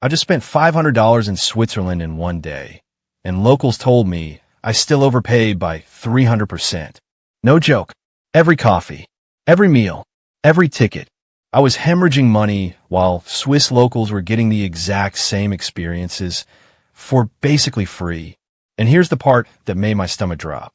I just spent $500 in Switzerland in one day, and locals told me I still overpaid by 300%. No joke. Every coffee, every meal, every ticket. I was hemorrhaging money while Swiss locals were getting the exact same experiences for basically free. And here's the part that made my stomach drop.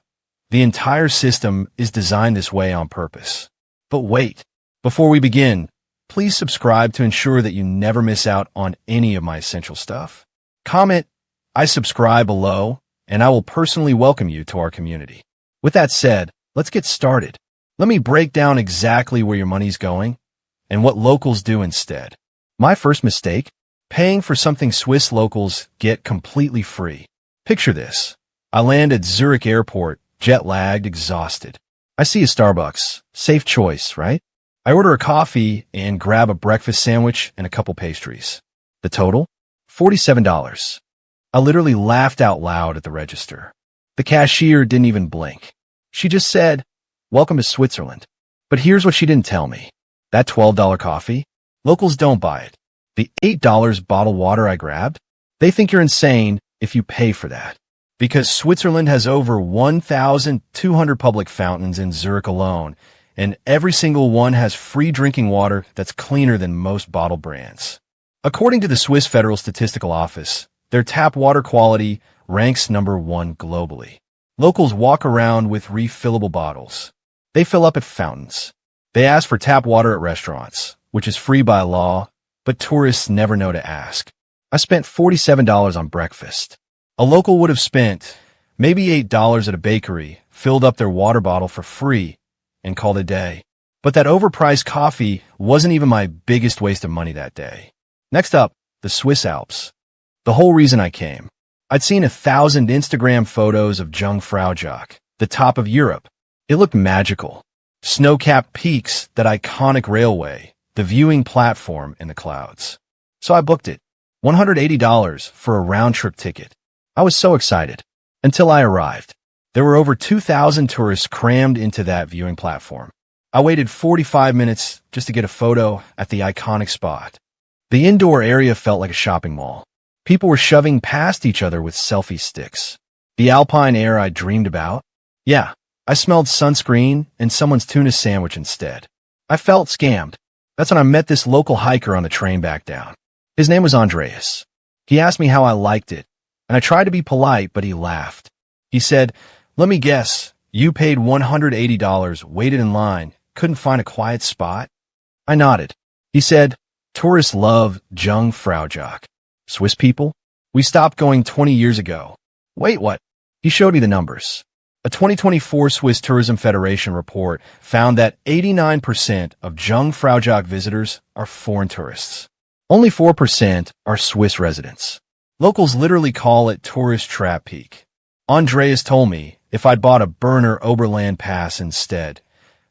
The entire system is designed this way on purpose. But wait, before we begin, please subscribe to ensure that you never miss out on any of my essential stuff. Comment, I subscribe below, and I will personally welcome you to our community. With that said, let's get started. Let me break down exactly where your money's going and what locals do instead. My first mistake, paying for something Swiss locals get completely free. Picture this. I land at Zurich airport, jet-lagged, exhausted. I see a Starbucks. Safe choice, right? I order a coffee and grab a breakfast sandwich and a couple pastries. The total? $47. I literally laughed out loud at the register. The cashier didn't even blink. She just said, "Welcome to Switzerland." But here's what she didn't tell me. That $12 coffee? Locals don't buy it. The $8 bottled water I grabbed? They think you're insane if you pay for that. Because Switzerland has over 1,200 public fountains in Zurich alone, and every single one has free drinking water that's cleaner than most bottle brands. According to the Swiss Federal Statistical Office, their tap water quality ranks #1 globally. Locals walk around with refillable bottles. They fill up at fountains. They ask for tap water at restaurants, which is free by law, but tourists never know to ask. I spent $47 on breakfast. A local would have spent maybe $8 at a bakery, filled up their water bottle for free, and called it a day. But that overpriced coffee wasn't even my biggest waste of money that day. Next up, the SwissAlps. The whole reason I came. I'd seen 1,000 Instagram photos of Jungfraujoch, the top of Europe. It looked magical. Snow-capped peaks, that iconic railway, the viewing platform in the clouds. So I booked it. $180 for a round-trip ticket. I was so excited. Until I arrived. There were over 2,000 tourists crammed into that viewing platform. I waited 45 minutes just to get a photo at the iconic spot. The indoor area felt like a shopping mall. People were shoving past each other with selfie sticks. The alpine air I dreamed about? Yeah, I smelled sunscreen and someone's tuna sandwich instead. I felt scammed. That's when I met this local hiker on the train back down. His name was Andreas. He asked me how I liked it, and I tried to be polite, but he laughed. He said, "Let me guess, you paid $180, waited in line, couldn't find a quiet spot?" I nodded. He said, "Tourists love Jungfraujoch. Swiss people? We stopped going 20 years ago." Wait, what? He showed me the numbers. A 2024 Swiss Tourism Federation report found that 89% of Jungfraujoch visitors are foreign tourists. Only 4% are Swiss residents. Locals literally call it tourist trap peak. Andreas told me if I'd bought a burner Oberland pass instead,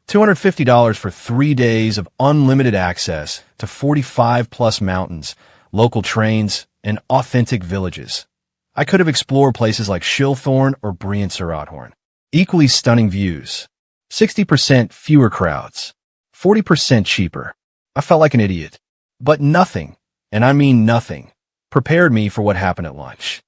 $250 for 3 days of unlimited access to 45-plus mountains, local trains, and authentic villages. I could have explored places like Schilthorn or Brienz-sur-Otthorn. Equally stunning views. 60% fewer crowds. 40% cheaper. I felt like an idiot. But nothing, and I mean nothing, prepared me for what happened at lunch.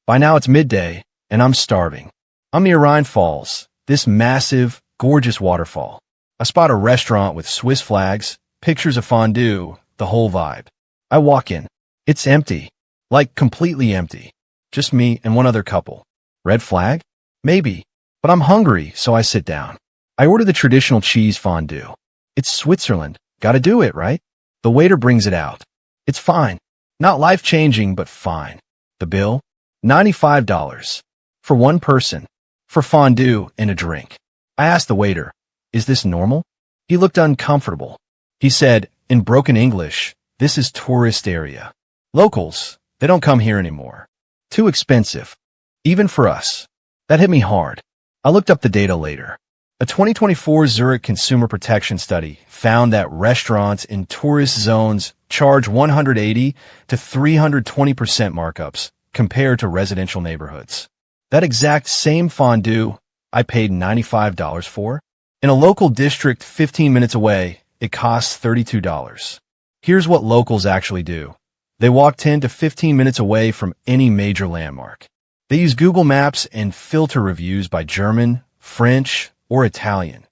By now it's midday, and I'm starving. I'm near Rhine Falls, this massive, gorgeous waterfall. I spot a restaurant with Swiss flags, pictures of fondue, the whole vibe. I walk in. It's empty. Like, completely empty. Just me and one other couple. Red flag? Maybe. But I'm hungry, so I sit down. I order the traditional cheese fondue. It's Switzerland. Gotta do it, right? The waiter brings it out. It's fine. Not life-changing, but fine. The bill? $95. For one person. For fondue and a drink. I asked the waiter, "Is this normal?" He looked uncomfortable. He said, in broken English, "This is tourist area. Locals, they don't come here anymore. Too expensive. Even for us." That hit me hard. I looked up the data later. A 2024 Zurich Consumer Protection Study found that restaurants in tourist zones charge 180 to 320% markups compared to residential neighborhoods. That exact same fondue I paid $95 for. In a local district 15 minutes away, it costs $32. Here's what locals actually do. They walk 10 to 15 minutes away from any major landmark. They use Google Maps and filter reviews by German, French, or Italian.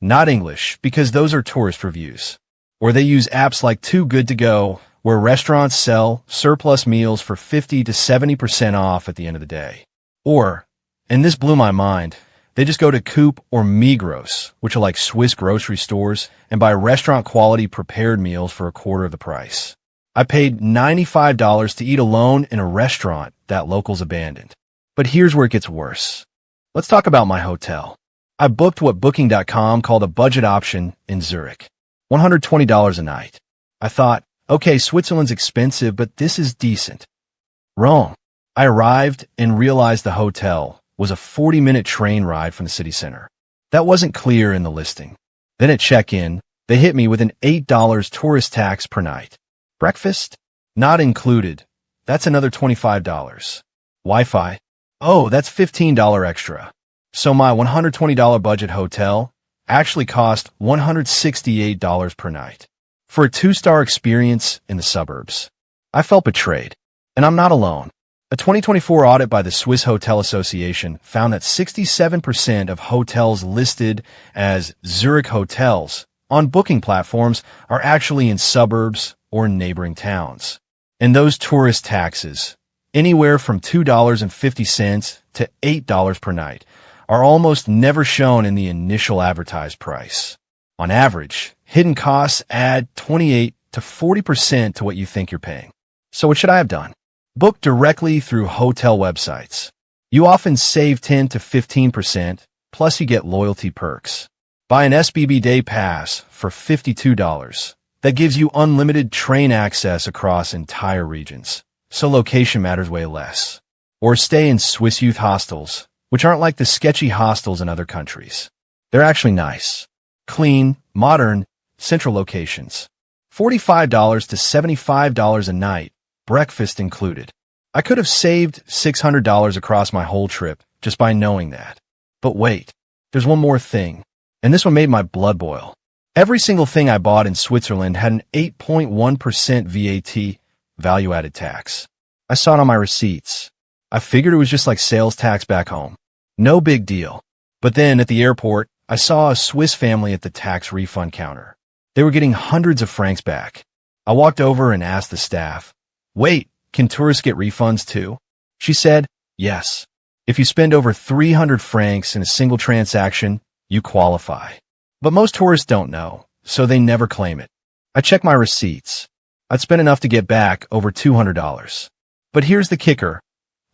Not English, because those are tourist reviews. Or they use apps like Too Good to Go, where restaurants sell surplus meals for 50 to 70% off at the end of the day. Or, and this blew my mind, they just go to Coop or Migros, which are like Swiss grocery stores, and buy restaurant-quality prepared meals for a quarter of the price. I paid $95 to eat alone in a restaurant that locals abandoned. But here's where it gets worse. Let's talk about my hotel. I booked what Booking.com called a budget option in Zurich. $120 a night. I thought, okay, Switzerland's expensive, but this is decent. Wrong. I arrived and realized the hotel was a 40-minute train ride from the city center. That wasn't clear in the listing. Then at check-in, they hit me with an $8 tourist tax per night. Breakfast? Not included. That's another $25. Wi-Fi? Oh, that's $15 extra. So my $120 budget hotel actually cost $168 per night. For a 2-star experience in the suburbs. I felt betrayed. And I'm not alone. A 2024 audit by the Swiss Hotel Association found that 67% of hotels listed as Zurich hotels on booking platforms are actually in suburbs or neighboring towns. And those tourist taxes, anywhere from $2.50 to $8 per night, are almost never shown in the initial advertised price. On average, hidden costs add 28 to 40% to what you think you're paying. So what should I have done? Book directly through hotel websites. You often save 10 to 15%, plus you get loyalty perks. Buy an SBB Day Pass for $52. That gives you unlimited train access across entire regions, so location matters way less. Or stay in Swiss youth hostels, which aren't like the sketchy hostels in other countries. They're actually nice. Clean, modern, central locations. $45 to $75 a night, breakfast included. I could have saved $600 across my whole trip just by knowing that. But wait, there's one more thing, and this one made my blood boil. Every single thing I bought in Switzerland had an 8.1% VAT, value-added tax. I saw it on my receipts. I figured it was just like sales tax back home. No big deal. But then at the airport, I saw a Swiss family at the tax refund counter. They were getting hundreds of francs back. I walked over and asked the staff, "Wait, can tourists get refunds too?" She said, "Yes. If you spend over 300 francs in a single transaction, you qualify." But most tourists don't know, so they never claim it. I checked my receipts. I'd spent enough to get back over $200. But here's the kicker.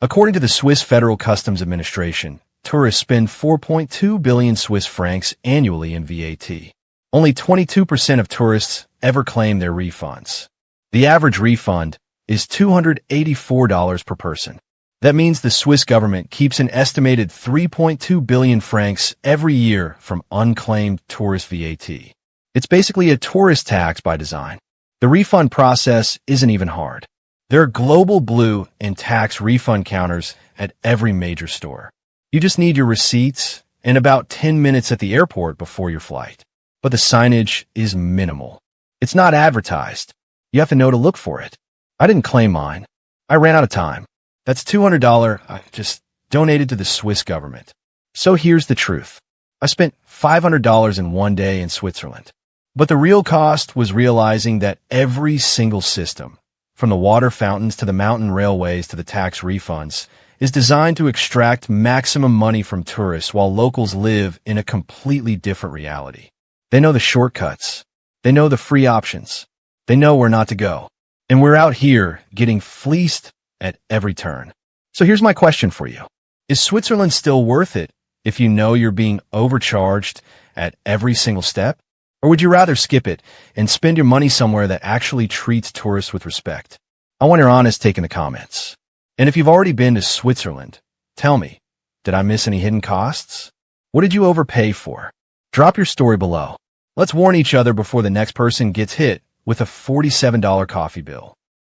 According to the Swiss Federal Customs Administration, tourists spend 4.2 billion Swiss francs annually in VAT. Only 22% of tourists ever claim their refunds. The average refund is $284 per person. That means the Swiss government keeps an estimated 3.2 billion francs every year from unclaimed tourist VAT. It's basically a tourist tax by design. The refund process isn't even hard. There are global blue and tax refund counters at every major store. You just need your receipts and about 10 minutes at the airport before your flight. But the signage is minimal. It's not advertised. You have to know to look for it. I didn't claim mine. I ran out of time. That's $200 I just donated to the Swiss government. So here's the truth. I spent $500 in one day in Switzerland. But the real cost was realizing that every single system, from the water fountains to the mountain railways to the tax refunds, is designed to extract maximum money from tourists while locals live in a completely different reality. They know the shortcuts. They know the free options. They know where not to go. And we're out here getting fleeced at every turn. So here's my question for you. Is Switzerland still worth it if you know you're being overcharged at every single step? Or would you rather skip it and spend your money somewhere that actually treats tourists with respect? I want your honest take in the comments. And if you've already been to Switzerland, tell me, did I miss any hidden costs? What did you overpay for? Drop your story below. Let's warn each other before the next person gets hit with a $47 coffee bill.